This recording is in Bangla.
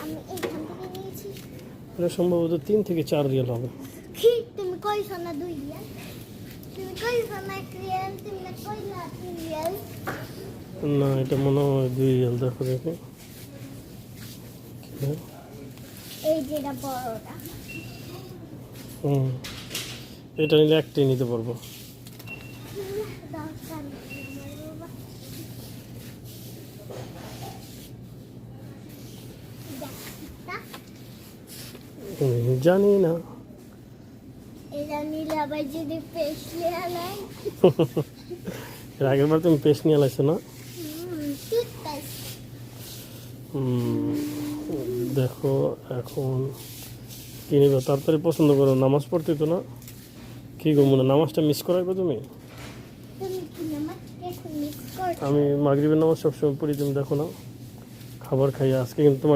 আমি এইখান থেকে নিয়েছি। এটা সম্ভবত 3 থেকে 4 রিয়াল হবে। কি তুমি কইছো না 2 রিয়াল? তুমি কইছো না 1 রিয়াল, তুমি না কইলা 3 রিয়াল। না, এটা মনে হয় 2 রিয়াল। দেখো দেখো, এই যেটা বড়টা। এটা নিলে একটাই নিতে পারবো। দরকার নেই আমার বাবা। জানি না। এটা নিলে আবার যদি পেশলে আলাই। এর আগের বার তুমি পেস্ট নিয়ে লাইছো না? টুথপেস্ট। দেখো এখন কি নিবে তাড়াতাড়ি পছন্দ করো। নামাজ পড়তে তো না, কি গো মনে নামাজটা মিস করাইবে তুমি? তুমি কি নামাজ এখন মিস করছো? আমি মাগরিবের নামাজ সবসময় পড়ি, তুমি দেখো না। খাবার খাই আজকে কিন্তু তোমার